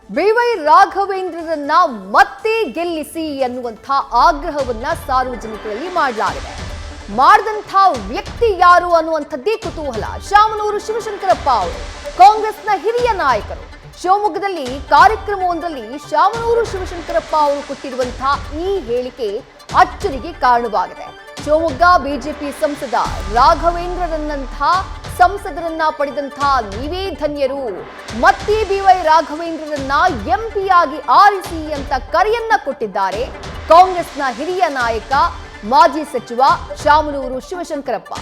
B Y ರಾಘವೇಂದ್ರರನ್ನ ಮತ್ತೆ ಗೆಲ್ಲಿಸಿ ಅನ್ನುವಂಥ ಆಗ್ರಹವನ್ನ ಸಾರ್ವಜನಿಕರಲ್ಲಿ ಮಾಡಲಾಗಿದೆ. ಮಾಡಿದಂಥ ವ್ಯಕ್ತಿ ಯಾರು ಅನ್ನುವಂಥದ್ದೇ ಕುತೂಹಲ. ಶಾಮನೂರು ಶಿವಶಂಕರಪ್ಪ ಅವರು ಕಾಂಗ್ರೆಸ್ನ ಹಿರಿಯ ನಾಯಕರು. ಶಿವಮೊಗ್ಗದಲ್ಲಿ ಕಾರ್ಯಕ್ರಮವೊಂದರಲ್ಲಿ ಶಾಮನೂರು ಶಿವಶಂಕರಪ್ಪ ಅವರು ಕೊಟ್ಟಿರುವಂತಹ ಈ ಹೇಳಿಕೆ ಅಚ್ಚರಿಗೆ ಕಾರಣವಾಗಿದೆ. ಶಿವಮೊಗ್ಗ ಬಿಜೆಪಿ ಸಂಸದ ರಾಘವೇಂದ್ರರನ್ನಂತಹ ಸಂಸದರನ್ನ ಪಡೆದಂತಹ ನೀವೇ ಧನ್ಯರು, ಮತ್ತೆ ಬಿವೈ ರಾಘವೇಂದ್ರರನ್ನ ಎಂಪಿಯಾಗಿ ಆರಿಸಿ ಅಂತ ಕರೆಯನ್ನ ಕೊಟ್ಟಿದ್ದಾರೆ ಕಾಂಗ್ರೆಸ್ನ ಹಿರಿಯ ನಾಯಕ ಮಾಜಿ ಸಚಿವ ಶಾಮನೂರು ಶಿವಶಂಕರಪ್ಪ.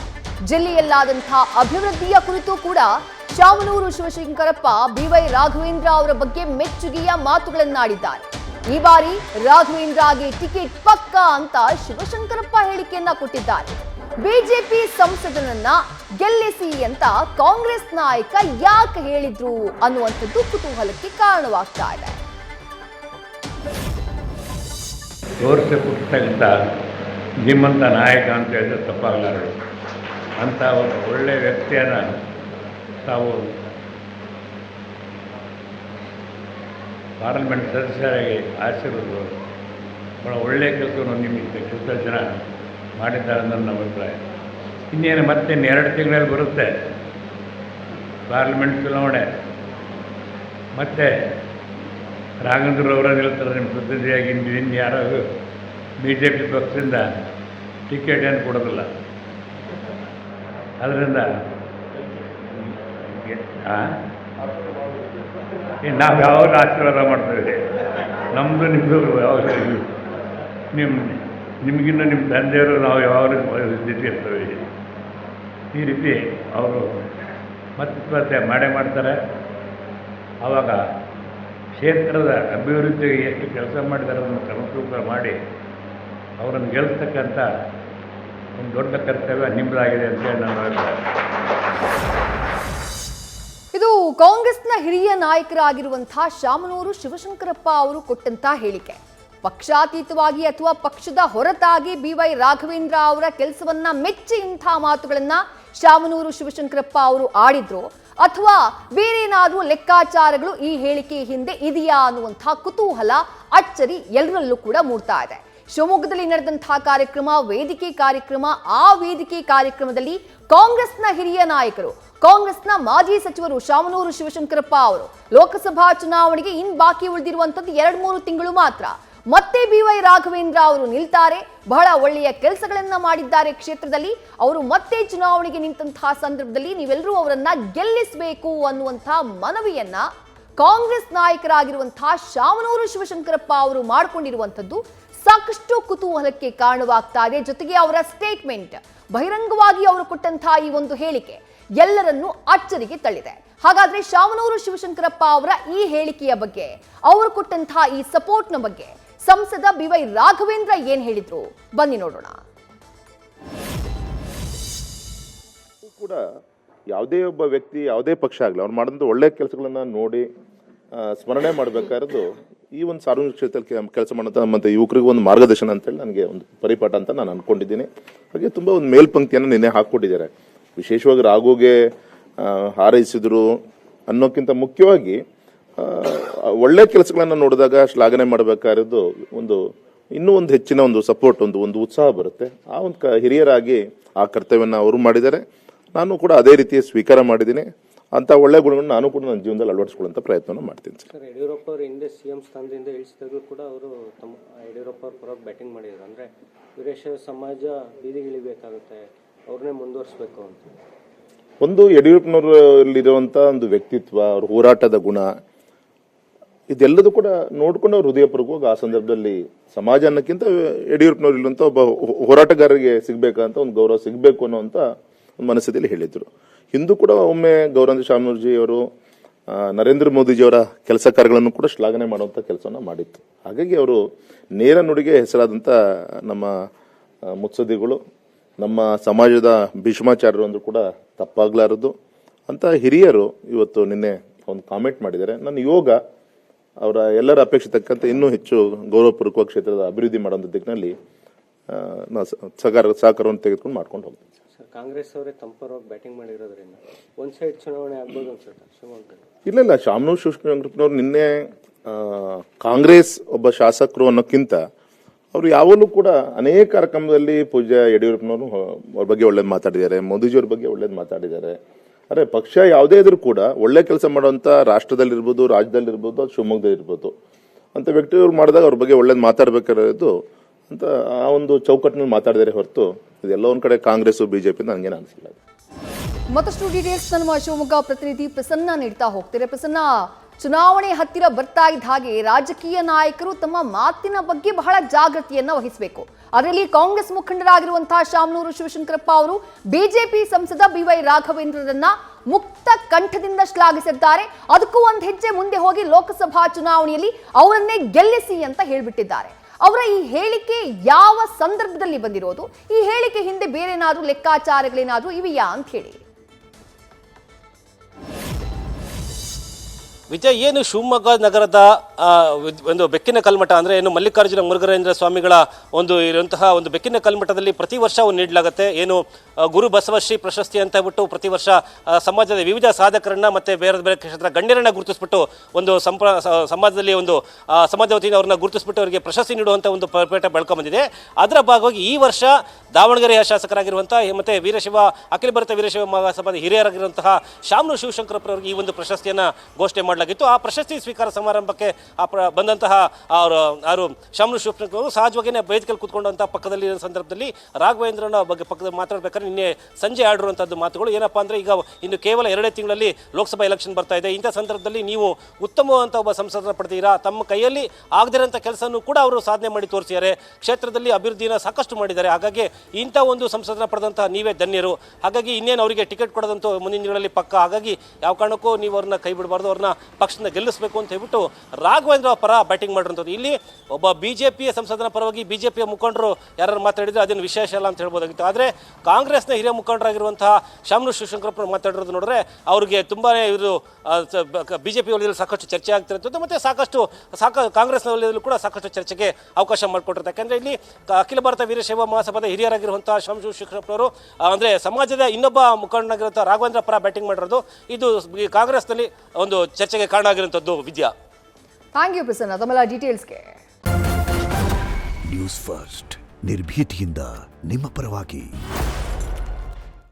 ಜಿಲ್ಲೆಯಲ್ಲಾದಂತಹ ಅಭಿವೃದ್ಧಿಯ ಕುರಿತು ಕೂಡ ಶಾಮನೂರು ಶಿವಶಂಕರಪ್ಪ ಬಿವೈ ರಾಘವೇಂದ್ರ ಅವರ ಬಗ್ಗೆ ಮೆಚ್ಚುಗೆಯ ಮಾತುಗಳನ್ನಾಡಿದ್ದಾರೆ. ಈ ಬಾರಿ ರಾಘವೇಂದ್ರಗೆ ಟಿಕೆಟ್ ಪಕ್ಕ ಅಂತ ಶಿವಶಂಕರಪ್ಪ ಹೇಳಿಕೆಯನ್ನ ಕೊಟ್ಟಿದ್ದಾರೆ. ಬಿಜೆಪಿ ಸಂಸದನನ್ನ ಗೆಲ್ಲಿಸಿ ಅಂತ ಕಾಂಗ್ರೆಸ್ ನಾಯಕ ಯಾಕೆ ಹೇಳಿದ್ರು ಅನ್ನುವಂಥದ್ದು ಕುತೂಹಲಕ್ಕೆ ಕಾರಣವಾಗ್ತಾ ಇದೆ. ನಿಮ್ಮಂಥ ನಾಯಕ ಅಂತ ಹೇಳಿದ್ರೆ ತಪ್ಪಾಗಲಾರದು. ಅಂಥ ಒಂದು ಒಳ್ಳೆಯ ವ್ಯಕ್ತಿಯನ್ನು ತಾವು ಪಾರ್ಲಿಮೆಂಟ್ ಸದಸ್ಯರಾಗಿ ಆರಿಸಿರೋದು ಭಾಳ ಒಳ್ಳೆಯ ಕೆಲಸವನ್ನು ನಿಮಗೆ ಕೆಲಸ ಜನ ಮಾಡಿದ್ದಾರೆ ನನ್ನ ಅಭಿಪ್ರಾಯ. ಇನ್ನೇನು ಮತ್ತೆ 2 ತಿಂಗಳಲ್ಲಿ ಬರುತ್ತೆ ಪಾರ್ಲಿಮೆಂಟ್ ಚುನಾವಣೆ. ಮತ್ತು ರಾಘವೇಂದ್ರವರ ನಿಲ್ತಾರೆ ನಿಮ್ಮ ಪ್ರತಿನಿಧಿಯಾಗಿ. ಇನ್ನು ಯಾರೋ ಬಿ ಜೆ ಪಿ ಪಕ್ಷದಿಂದ ಟಿಕೆಟ್ ಏನು ಕೊಡೋದಿಲ್ಲ. ಅದರಿಂದ ನಾವು ಯಾವಾಗ ಆಶೀರ್ವಾದ ಮಾಡ್ತೀವಿ. ನಮ್ಮದು ನಿಮ್ಮದು ಯಾವಾಗ ನಿಮಗಿನ್ನ ನಿಮ್ಮ ತಂದೆಯವರು ನಾವು ಯಾವಾಗ ಇರ್ತೀವಿ. ಈ ರೀತಿ ಅವರು ಮತ್ತೆ ಮಾಡೇ ಮಾಡ್ತಾರೆ. ಆವಾಗ ಕ್ಷೇತ್ರದ ಅಭಿವೃದ್ಧಿಗೆ ಎಷ್ಟು ಕೆಲಸ ಮಾಡಿದ್ದಾರೆ ಅದನ್ನು ಸಮತೂಕ ಮಾಡಿ ಅವರನ್ನು ಗೆಲ್ಲಿಸ್ತಕ್ಕಂಥ ಒಂದು ದೊಡ್ಡ ಕರ್ತವ್ಯ ನಿಮ್ಮದಾಗಿದೆ ಅಂತೇಳಿ ನಾನು ಹೇಳ್ತಾರೆ. ಇದು ಕಾಂಗ್ರೆಸ್ನ ಹಿರಿಯ ನಾಯಕರಾಗಿರುವಂತಹ ಶಾಮನೂರು ಶಿವಶಂಕರಪ್ಪ ಅವರು ಕೊಟ್ಟಂತಹ ಹೇಳಿಕೆ. ಪಕ್ಷಾತೀತವಾಗಿ ಅಥವಾ ಪಕ್ಷದ ಹೊರತಾಗಿ ಬಿವೈ ರಾಘವೇಂದ್ರ ಅವರ ಕೆಲಸವನ್ನ ಮೆಚ್ಚಿ ಇಂಥ ಮಾತುಗಳನ್ನ ಶಾಮನೂರು ಶಿವಶಂಕರಪ್ಪ ಅವರು ಆಡಿದ್ರು ಅಥವಾ ಬೇರೇನಾದ್ರೂ ಲೆಕ್ಕಾಚಾರಗಳು ಈ ಹೇಳಿಕೆ ಹಿಂದೆ ಇದೆಯಾ ಅನ್ನುವಂತಹ ಕುತೂಹಲ ಅಚ್ಚರಿ ಎಲ್ಲರಲ್ಲೂ ಕೂಡ ಮೂಡ್ತಾ ಇದೆ. ಶಿವಮೊಗ್ಗದಲ್ಲಿ ನಡೆದಂತಹ ಕಾರ್ಯಕ್ರಮ ವೇದಿಕೆ ಕಾರ್ಯಕ್ರಮ. ಆ ವೇದಿಕೆ ಕಾರ್ಯಕ್ರಮದಲ್ಲಿ ಕಾಂಗ್ರೆಸ್ನ ಹಿರಿಯ ನಾಯಕರು, ಕಾಂಗ್ರೆಸ್ನ ಮಾಜಿ ಸಚಿವರು ಶಾಮನೂರು ಶಿವಶಂಕರಪ್ಪ ಅವರು ಲೋಕಸಭಾ ಚುನಾವಣೆಗೆ ಇನ್ ಬಾಕಿ ಉಳಿದಿರುವಂತದ್ದು 2-3 ತಿಂಗಳು ಮಾತ್ರ. ಮತ್ತೆ ಬಿವೈ ರಾಘವೇಂದ್ರ ಅವರು ನಿಲ್ತಾರೆ, ಬಹಳ ಒಳ್ಳೆಯ ಕೆಲಸಗಳನ್ನ ಮಾಡಿದ್ದಾರೆ ಕ್ಷೇತ್ರದಲ್ಲಿ, ಅವರು ಮತ್ತೆ ಚುನಾವಣೆಗೆ ನಿಂತಹ ಸಂದರ್ಭದಲ್ಲಿ ನೀವೆಲ್ಲರೂ ಅವರನ್ನ ಗೆಲ್ಲಿಸಬೇಕು ಅನ್ನುವಂತಹ ಮನವಿಯನ್ನ ಕಾಂಗ್ರೆಸ್ ನಾಯಕರಾಗಿರುವಂತಹ ಶಾಮನೂರು ಶಿವಶಂಕರಪ್ಪ ಅವರು ಮಾಡಿಕೊಂಡಿರುವಂತದ್ದು ಸಾಕಷ್ಟು ಕುತೂಹಲಕ್ಕೆ ಕಾರಣವಾಗ್ತಾ ಇದೆ. ಜೊತೆಗೆ ಅವರ ಸ್ಟೇಟ್ಮೆಂಟ್, ಬಹಿರಂಗವಾಗಿ ಅವರು ಕೊಟ್ಟಂತಹ ಈ ಒಂದು ಹೇಳಿಕೆ ಎಲ್ಲರನ್ನೂ ಅಚ್ಚರಿಗೆ ತಳ್ಳಿದೆ. ಹಾಗಾದ್ರೆ ಶಾಮನೂರು ಶಿವಶಂಕರಪ್ಪ ಅವರ ಈ ಹೇಳಿಕೆಯ ಬಗ್ಗೆ, ಅವರು ಕೊಟ್ಟಂತಹ ಈ ಸಪೋರ್ಟ್ನ ಬಗ್ಗೆ ಸಂಸದ ಬಿವೈ ರಾಘವೇಂದ್ರ ಏನ್ ಹೇಳಿದ್ರು ಬನ್ನಿ ನೋಡೋಣ. ಕೂಡ ಯಾವುದೇ ಒಬ್ಬ ವ್ಯಕ್ತಿ ಯಾವುದೇ ಪಕ್ಷ ಆಗಲಿ ಅವ್ರು ಮಾಡಿದಂಥ ಒಳ್ಳೆಯ ಕೆಲಸಗಳನ್ನು ನೋಡಿ ಸ್ಮರಣೆ ಮಾಡಬೇಕಾದ್ದು ಈ ಒಂದು ಸಾರ್ವಜನಿಕ ಕ್ಷೇತ್ರದಲ್ಲಿ ಕೆಲಸ ಮಾಡೋಂಥ ಮತ್ತು ಯುವಕರಿಗೆ ಒಂದು ಮಾರ್ಗದರ್ಶನ ಅಂತೇಳಿ ನನಗೆ ಒಂದು ಪರಿಪಾಠ ಅಂತ ನಾನು ಅಂದ್ಕೊಂಡಿದ್ದೀನಿ. ಹಾಗೆ ತುಂಬ ಒಂದು ಮೇಲ್ಪಂಕ್ತಿಯನ್ನು ನಿನ್ನೆ ಹಾಕ್ಕೊಟ್ಟಿದ್ದಾರೆ. ವಿಶೇಷವಾಗಿ ರಾಘುಗೆ ಹಾರೈಸಿದ್ರು ಅನ್ನೋಕ್ಕಿಂತ ಮುಖ್ಯವಾಗಿ ಒಳ್ಳೆಯ ಕೆಲಸಗಳನ್ನು ನೋಡಿದಾಗ ಶ್ಲಾಘನೆ ಮಾಡಬೇಕಾಗಿರೋದು ಇನ್ನೂ ಒಂದು ಹೆಚ್ಚಿನ ಒಂದು ಸಪೋರ್ಟ್, ಒಂದು ಉತ್ಸಾಹ ಬರುತ್ತೆ. ಆ ಒಂದು ಹಿರಿಯರಾಗಿ ಆ ಕರ್ತವ್ಯನ ಅವರು ಮಾಡಿದ್ದಾರೆ. ನಾನು ಕೂಡ ಅದೇ ರೀತಿ ಸ್ವೀಕಾರ ಮಾಡಿದ್ದೀನಿ. ಅಂತ ಒಳ್ಳೆ ಗುಣಗಳನ್ನು ನಾನು ಕೂಡ ನನ್ನ ಜೀವನದಲ್ಲಿ ಅಳವಡಿಸ್ಕೊಳ್ಳುವಂಥ ಪ್ರಯತ್ನ ಮಾಡ್ತೀನಿ. ಸರ್, ಯಡಿಯೂರಪ್ಪ ಅವರು ಹಿಂದೆ ಸಿಎಂ ಸ್ಥಾನದಿಂದ ಇಳಿಸಿದಾಗಲೂ ಕೂಡ ಅವರು ತಮ್ಮ ಯಡಿಯೂರಪ್ಪ ಅವ್ರ ಪರವಾಗಿ ಬ್ಯಾಟಿಂಗ್ ಮಾಡಿದ್ರು. ಅಂದರೆ ವೀರಶೈವ ಸಮಾಜ ಬೀದಿಗಿಳಿಬೇಕಾಗುತ್ತೆ, ಅವ್ರನ್ನೇ ಮುಂದುವರಿಸಬೇಕು ಅಂತ. ಒಂದು ಯಡಿಯೂರಪ್ಪನವರಲ್ಲಿರುವಂಥ ಒಂದು ವ್ಯಕ್ತಿತ್ವ, ಅವ್ರ ಹೋರಾಟದ ಗುಣ, ಇದೆಲ್ಲದೂ ಕೂಡ ನೋಡ್ಕೊಂಡು ಅವ್ರು ಹೃದಯಪೂರ್ವಕವಾಗಿ ಆ ಸಂದರ್ಭದಲ್ಲಿ ಸಮಾಜ ಅನ್ನೋಕ್ಕಿಂತ ಯಡಿಯೂರಪ್ಪನವ್ರು ಇರುವಂಥ ಒಬ್ಬ ಹೋರಾಟಗಾರರಿಗೆ ಸಿಗಬೇಕಂತ ಒಂದು ಗೌರವ ಸಿಗಬೇಕು ಅನ್ನೋಂಥ ಒಂದು ಮನಸ್ಥಿತಿಯಲ್ಲಿ ಹೇಳಿದ್ರು. ಹಿಂದೂ ಕೂಡ ಒಮ್ಮೆ ಗೌರವ ಶಾಮನೂರ್ಜಿ ಅವರು ನರೇಂದ್ರ ಮೋದಿಜಿಯವರ ಕೆಲಸ ಕಾರ್ಯಗಳನ್ನು ಕೂಡ ಶ್ಲಾಘನೆ ಮಾಡುವಂಥ ಕೆಲಸವನ್ನು ಮಾಡಿತ್ತು. ಹಾಗಾಗಿ ಅವರು ನೇರ ನುಡಿಗೆ ಹೆಸರಾದಂಥ ನಮ್ಮ ಮುತ್ಸದ್ದಿಗಳು, ನಮ್ಮ ಸಮಾಜದ ಭೀಷ್ಮಾಚಾರ್ಯರು ಅಂದರೂ ಕೂಡ ತಪ್ಪಾಗಲಾರದು ಅಂತ ಹಿರಿಯರು ಇವತ್ತು ನಿನ್ನೆ ಒಂದು ಕಾಮೆಂಟ್ ಮಾಡಿದ್ದಾರೆ. ನನ್ನ ಯೋಗ ಅವರ ಎಲ್ಲರ ಅಪೇಕ್ಷೆ ತಕ್ಕಂತೆ ಇನ್ನೂ ಹೆಚ್ಚು ಗೌರವಪೂರ್ವಕ ಕ್ಷೇತ್ರದ ಅಭಿವೃದ್ಧಿ ಮಾಡುವಂಥ ದಿಕ್ಕಿನಲ್ಲಿ ಸಹಕಾರವನ್ನು ತೆಗೆದುಕೊಂಡು ಮಾಡ್ಕೊಂಡು ಹೋಗ್ತೀನಿ. ಕಾಂಗ್ರೆಸ್ ಅವರೇ ತಂಪರವಾಗಿ ಬ್ಯಾಟಿಂಗ್ ಮಾಡಿರೋದ್ರಿಂದ ಒನ್ ಸೈಡ್ ಚುನಾವಣೆ ಆಗ್ಬೋದು ಅನ್ಸುತ್ತೆ ಶಿವಮೊಗ್ಗದಲ್ಲಿ. ಇಲ್ಲ ಶಾಮನೂರು ಶಿವಶಂಕರಪ್ಪನವ್ರು ನಿನ್ನೆ ಕಾಂಗ್ರೆಸ್ ಒಬ್ಬ ಶಾಸಕರು ಅನ್ನೋಕ್ಕಿಂತ ಅವರು ಯಾವಾಗಲೂ ಕೂಡ ಅನೇಕ ಕಾರ್ಯಕ್ರಮದಲ್ಲಿ ಪೂಜ್ಯ ಯಡಿಯೂರಪ್ಪನವರು ಅವ್ರ ಬಗ್ಗೆ ಒಳ್ಳೇದು ಮಾತಾಡಿದ್ದಾರೆ, ಮೋದಿಜಿಯವ್ರ ಬಗ್ಗೆ ಒಳ್ಳೇದು ಮಾತಾಡಿದ್ದಾರೆ. ಆದರೆ ಪಕ್ಷ ಯಾವುದೇ ಇದ್ರೂ ಕೂಡ ಒಳ್ಳೆ ಕೆಲಸ ಮಾಡುವಂಥ ರಾಷ್ಟ್ರದಲ್ಲಿರ್ಬೋದು, ರಾಜ್ಯದಲ್ಲಿರ್ಬೋದು, ಅದು ಶಿವಮೊಗ್ಗದಲ್ಲಿರ್ಬೋದು ಅಂತ ವ್ಯಕ್ತಿಯವರು ಮಾಡಿದಾಗ ಅವ್ರ ಬಗ್ಗೆ ಒಳ್ಳೇದು ಮಾತಾಡಬೇಕಾಗಿರೋದು ಅಂತ ಆ ಒಂದು ಚೌಕಟ್ಟಿನಲ್ಲಿ ಮಾತಾಡಿದರೆ ಹೊರತು ಇದೆಲ್ಲ ಒಂದು ಕಡೆ ಕಾಂಗ್ರೆಸ್ ಬಿಜೆಪಿ ನನಗೇನು ಅನಿಸಿಲ್ಲ. ಮತ್ತಷ್ಟು ಡೀಟೇಲ್ಸ್ ನಮ್ಮ ಶಿವಮೊಗ್ಗ ಪ್ರತಿನಿಧಿ ಪ್ರಸನ್ನ ನೀಡ್ತಾ ಹೋಗ್ತಾರೆ. ಪ್ರಸನ್ನ, ಚುನಾವಣೆ ಹತ್ತಿರ ಬರ್ತಾ ಇದ್ದ ಹಾಗೆ ರಾಜಕೀಯ ನಾಯಕರು ತಮ್ಮ ಮಾತಿನ ಬಗ್ಗೆ ಬಹಳ ಜಾಗೃತಿಯನ್ನ ವಹಿಸಬೇಕು. ಅದರಲ್ಲಿ ಕಾಂಗ್ರೆಸ್ ಮುಖಂಡರಾಗಿರುವಂತಹ ಶಾಮನೂರು ಶಿವಶಂಕರಪ್ಪ ಅವರು ಬಿಜೆಪಿ ಸಂಸದ BY ರಾಘವೇಂದ್ರರನ್ನ ಮುಕ್ತ ಕಂಠದಿಂದ ಶ್ಲಾಘಿಸಿದ್ದಾರೆ. ಅದಕ್ಕೂ ಒಂದು ಹೆಜ್ಜೆ ಮುಂದೆ ಹೋಗಿ ಲೋಕಸಭಾ ಚುನಾವಣೆಯಲ್ಲಿ ಅವರನ್ನೇ ಗೆಲ್ಲಿಸಿ ಅಂತ ಹೇಳ್ಬಿಟ್ಟಿದ್ದಾರೆ. ಅವರ ಈ ಹೇಳಿಕೆ ಯಾವ ಸಂದರ್ಭದಲ್ಲಿ ಬಂದಿರೋದು? ಈ ಹೇಳಿಕೆ ಹಿಂದೆ ಬೇರೆ ಏನಾದ್ರೂ ಲೆಕ್ಕಾಚಾರಗಳೇನಾದ್ರೂ ಇವೆಯಾ ಅಂತ ಹೇಳಿ. ವಿಜಯ್, ಏನು ಶಿವಮೊಗ್ಗ ನಗರದ ಒಂದು ಬೆಕ್ಕಿನ ಕಲ್ಮಠ ಅಂದರೆ ಏನು ಮಲ್ಲಿಕಾರ್ಜುನ ಮುರುಘರೇಂದ್ರ ಸ್ವಾಮಿಗಳ ಒಂದು ಇರುವಂತಹ ಒಂದು ಬೆಕ್ಕಿನ ಕಲ್ಮಠದಲ್ಲಿ ಪ್ರತಿ ವರ್ಷ ನೀಡಲಾಗುತ್ತೆ. ಏನು ಗುರು ಬಸವಶ್ರೀ ಪ್ರಶಸ್ತಿ ಅಂತ ಹೇಳ್ಬಿಟ್ಟು ಪ್ರತಿ ವರ್ಷ ಸಮಾಜದ ವಿವಿಧ ಸಾಧಕರನ್ನ ಮತ್ತೆ ಬೇರೆ ಬೇರೆ ಕ್ಷೇತ್ರ ಗಣ್ಯರನ್ನ ಗುರುತಿಸ್ಬಿಟ್ಟು ಒಂದು ಸಮಾಜದಲ್ಲಿ ಒಂದು ಸಮಾಜ ವತಿಯಿಂದ ಅವ್ರನ್ನ ಗುರುತಿಸ್ಬಿಟ್ಟು ಅವರಿಗೆ ಪ್ರಶಸ್ತಿ ನೀಡುವಂಥ ಒಂದು ಪರಿಪಾಠ ಬೆಳ್ಕೊಂಡ್ಬಂದಿದೆ. ಅದರ ಭಾಗವಾಗಿ ಈ ವರ್ಷ ದಾವಣಗೆರೆಯ ಶಾಸಕರಾಗಿರುವಂಥ ಮತ್ತೆ ಅಖಿಲ ಭಾರತ ವೀರಶೈವ ಮಹಾಸಭಾದ ಹಿರಿಯರಾಗಿರುವಂತಹ ಶಾಮನೂರು ಶಿವಶಂಕರಪ್ಪರವರಿಗೆ ಈ ಒಂದು ಪ್ರಶಸ್ತಿಯನ್ನು ಘೋಷಣೆ ಮಾಡಲಾಗಿತ್ತು. ಆ ಪ್ರಶಸ್ತಿ ಸ್ವೀಕಾರ ಸಮಾರಂಭಕ್ಕೆ ಬಂದಂತಹ ಯಾರು ಶಾಮನೂರು ಶಿವಶಂಕರವರು ಸಹಜವಾಗಿಯೇ ವೇದಿಕೆಯಲ್ಲಿ ಕೂತ್ಕೊಂಡಂತಹ ಪಕ್ಕದಲ್ಲಿ ಸಂದರ್ಭದಲ್ಲಿ ರಾಘವೇಂದ್ರನ ಬಗ್ಗೆ ಪಕ್ಕದಲ್ಲಿ ಮಾತಾಡಬೇಕಾದ್ರೆ ನಿನ್ನೆ ಸಂಜೆ ಆಡಿರುವಂಥದ್ದು ಮಾತುಗಳು ಏನಪ್ಪಾ ಅಂದರೆ, ಈಗ ಇನ್ನು ಕೇವಲ 2 ತಿಂಗಳಲ್ಲಿ ಲೋಕಸಭಾ ಎಲೆಕ್ಷನ್ ಬರ್ತಾ ಇದೆ. ಇಂಥ ಸಂದರ್ಭದಲ್ಲಿ ನೀವು ಉತ್ತಮವಾದಂಥ ಒಬ್ಬ ಸಂಸದನ ಪಡೆದಿರಾ, ತಮ್ಮ ಕೈಯಲ್ಲಿ ಆಗದಿರೋಂಥ ಕೆಲಸನೂ ಕೂಡ ಅವರು ಸಾಧನೆ ಮಾಡಿ ತೋರಿಸಿದ್ದಾರೆ, ಕ್ಷೇತ್ರದಲ್ಲಿ ಅಭಿವೃದ್ಧಿನ ಸಾಕಷ್ಟು ಮಾಡಿದ್ದಾರೆ. ಹಾಗಾಗಿ ಇಂಥ ಒಂದು ಸಂಸದನ ಪಡೆದಂತಹ ನೀವೇ ಧನ್ಯರು. ಹಾಗಾಗಿ ಇನ್ನೇನು ಅವರಿಗೆ ಟಿಕೆಟ್ ಕೊಡೋದಂತೂ ಮುಂದಿನ ದಿನಗಳಲ್ಲಿ ಪಕ್ಕ. ಹಾಗಾಗಿ ಯಾವ ಕಾರಣಕ್ಕೂ ನೀವು ಅವ್ರನ್ನ ಕೈ ಬಿಡಬಾರ್ದು, ಅವ್ರನ್ನ ಪಕ್ಷದಿಂದ ಗೆಲ್ಲಿಸಬೇಕು ಅಂತ ಹೇಳ್ಬಿಟ್ಟು ರಾಘವೇಂದ್ರ ಪರ ಬ್ಯಾಟಿಂಗ್ ಮಾಡಿರುವಂಥದ್ದು. ಇಲ್ಲಿ ಒಬ್ಬ ಬಿಜೆಪಿಯ ಸಂಸದನ ಪರವಾಗಿ ಬಿಜೆಪಿಯ ಮುಖಂಡರು ಯಾರು ಮಾತಾಡಿದ್ರೆ ಅದೇನು ವಿಶೇಷ ಅಲ್ಲ ಅಂತ ಹೇಳ್ಬೋದಾಗಿತ್ತು. ಆದರೆ ಕಾಂಗ್ರೆಸ್ನ ಹಿರಿಯ ಮುಖಂಡರಾಗಿರುವಂತಹ ಶಾಮನೂರು ಶಿವಶಂಕರಪ್ಪ ಮಾತಾಡಿರೋದು ನೋಡಿದ್ರೆ ಅವರಿಗೆ ತುಂಬಾ ಇವರು ಬಿಜೆಪಿ ವಲಯದಲ್ಲಿ ಸಾಕಷ್ಟು ಚರ್ಚೆ ಆಗ್ತಿರುತ್ತದೆ ಮತ್ತು ಕಾಂಗ್ರೆಸ್ನ ವಲಯದಲ್ಲೂ ಕೂಡ ಸಾಕಷ್ಟು ಚರ್ಚೆಗೆ ಅವಕಾಶ ಮಾಡಿಕೊಟ್ಟಿರ್ತಾರೆ. ಯಾಕಂದರೆ ಇಲ್ಲಿ ಅಖಿಲ ಭಾರತ ವೀರಶೈವ ಮಹಾಸಭಾದ ಹಿರಿಯರಾಗಿರುವಂತಹ ಶಾಮನೂರು ಶಿವಶಂಕರಪ್ಪರು ಅಂದರೆ ಸಮಾಜದ ಇನ್ನೊಬ್ಬ ಮುಖಂಡನಾಗಿರುವಂಥ ರಾಘವೇಂದ್ರ ಪರ ಬ್ಯಾಟಿಂಗ್ ಮಾಡಿರೋದು ಇದು ಕಾಂಗ್ರೆಸ್ನಲ್ಲಿ ಒಂದು ಚರ್ಚೆಗೆ ಕಾರಣ ಆಗಿರುವಂಥದ್ದು. ವಿದ್ಯಾ, ಥ್ಯಾಂಕ್ ಯು ಪ್ರಸನ್ನ ತಮ್ಮೆಲ್ಲ ಡೀಟೇಲ್ಸ್ಗೆ. ನ್ಯೂಸ್ ಫಸ್ಟ್ ನಿರ್ಭೀತಿಯಿಂದ ನಿಮ್ಮ ಪರವಾಗಿ.